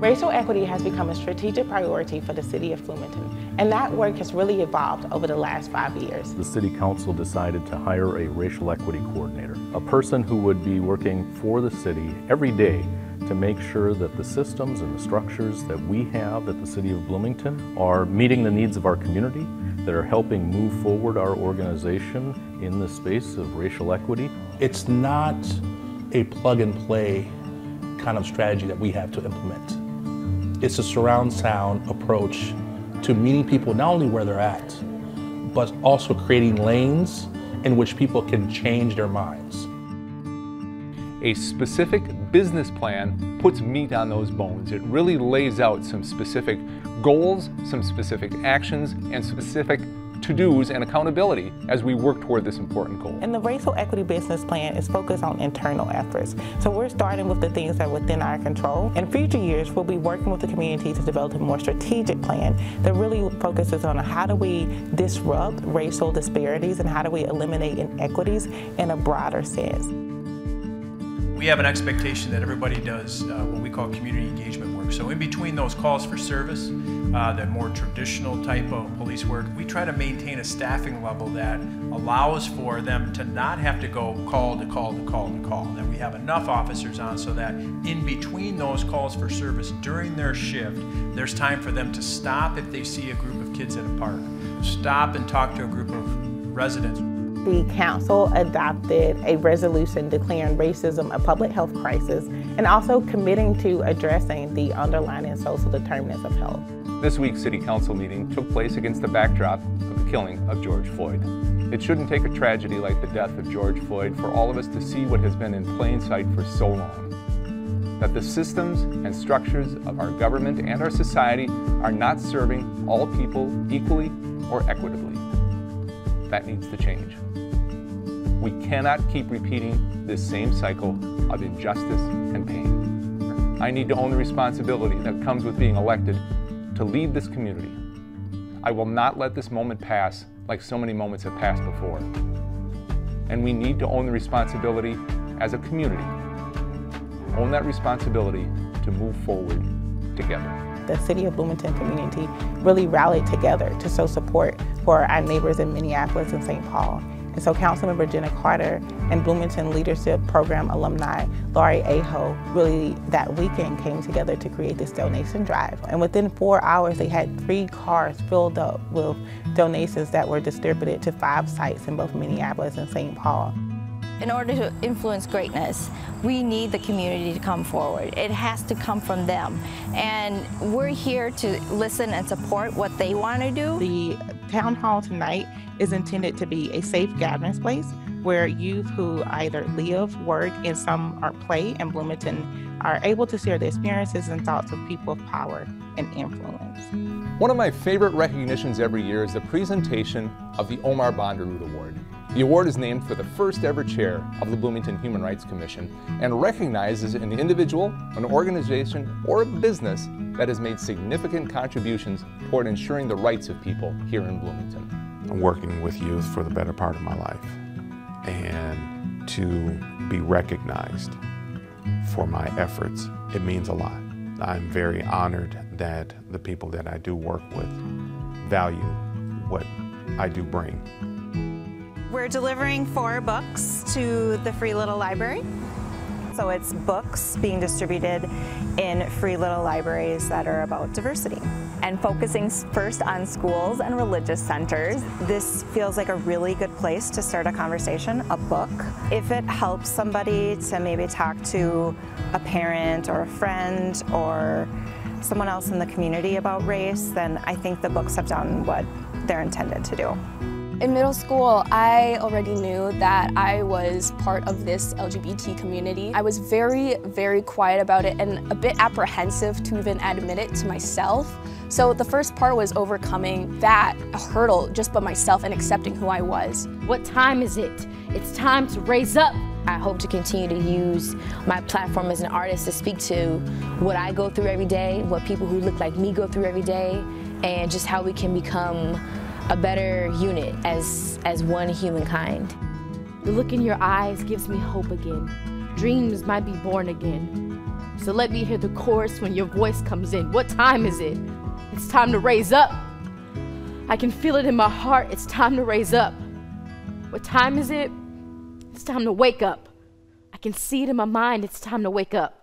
Racial equity has become a strategic priority for the City of Bloomington, and that work has really evolved over the last 5 years. The City Council decided to hire a racial equity coordinator, a person who would be working for the city every day to make sure that the systems and the structures that we have at the City of Bloomington are meeting the needs of our community, that are helping move forward our organization in the space of racial equity. It's not a plug-and-play kind of strategy that we have to implement. It's a surround sound approach to meeting people not only where they're at, but also creating lanes in which people can change their minds. A specific business plan puts meat on those bones. It really lays out some specific goals, some specific actions, and specific to-dos and accountability as we work toward this important goal. And the racial equity business plan is focused on internal efforts. So we're starting with the things that are within our control. In future years, we'll be working with the community to develop a more strategic plan that really focuses on how do we disrupt racial disparities and how do we eliminate inequities in a broader sense. We have an expectation that everybody does what we call community engagement work. So in between those calls for service, that more traditional type of police work, we try to maintain a staffing level that allows for them to not have to go call to call to call to call. That we have enough officers on so that in between those calls for service during their shift, there's time for them to stop if they see a group of kids at a park, stop and talk to a group of residents. The council adopted a resolution declaring racism a public health crisis and also committing to addressing the underlying social determinants of health. This week's City Council meeting took place against the backdrop of the killing of George Floyd. It shouldn't take a tragedy like the death of George Floyd for all of us to see what has been in plain sight for so long. That the systems and structures of our government and our society are not serving all people equally or equitably. That needs to change. We cannot keep repeating this same cycle of injustice and pain. I need to own the responsibility that comes with being elected to lead this community. I will not let this moment pass like so many moments have passed before. And we need to own the responsibility as a community. Own that responsibility to move forward together. The City of Bloomington community really rallied together to show support for our neighbors in Minneapolis and St. Paul. And so Councilmember Jenna Carter and Bloomington Leadership Program alumni Laurie Aho really that weekend came together to create this donation drive. And within 4 hours, they had 3 cars filled up with donations that were distributed to 5 sites in both Minneapolis and St. Paul. In order to influence greatness, we need the community to come forward. It has to come from them. And we're here to listen and support what they want to do. The town hall tonight is intended to be a safe gathering place where youth who either live, work, and some are play in Bloomington are able to share their experiences and thoughts with people of power and influence. One of my favorite recognitions every year is the presentation of the Omar Bonderud Award. The award is named for the first ever chair of the Bloomington Human Rights Commission and recognizes an individual, an organization, or a business that has made significant contributions toward ensuring the rights of people here in Bloomington. I'm working with youth for the better part of my life, and to be recognized for my efforts, it means a lot. I'm very honored that the people that I do work with value what I do bring. We're delivering 4 books to the Free Little Library. So it's books being distributed in free little libraries that are about diversity. And focusing first on schools and religious centers. This feels like a really good place to start a conversation, a book. If it helps somebody to maybe talk to a parent or a friend or someone else in the community about race, then I think the books have done what they're intended to do. In middle school, I already knew that I was part of this LGBT community. I was very, very quiet about it and a bit apprehensive to even admit it to myself. So the first part was overcoming that hurdle just by myself and accepting who I was. What time is it? It's time to raise up. I hope to continue to use my platform as an artist to speak to what I go through every day, what people who look like me go through every day, and just how we can become a better unit as one humankind. The look in your eyes gives me hope again. Dreams might be born again. So let me hear the chorus when your voice comes in. What time is it? It's time to raise up. I can feel it in my heart. It's time to raise up. What time is it? It's time to wake up. I can see it in my mind. It's time to wake up.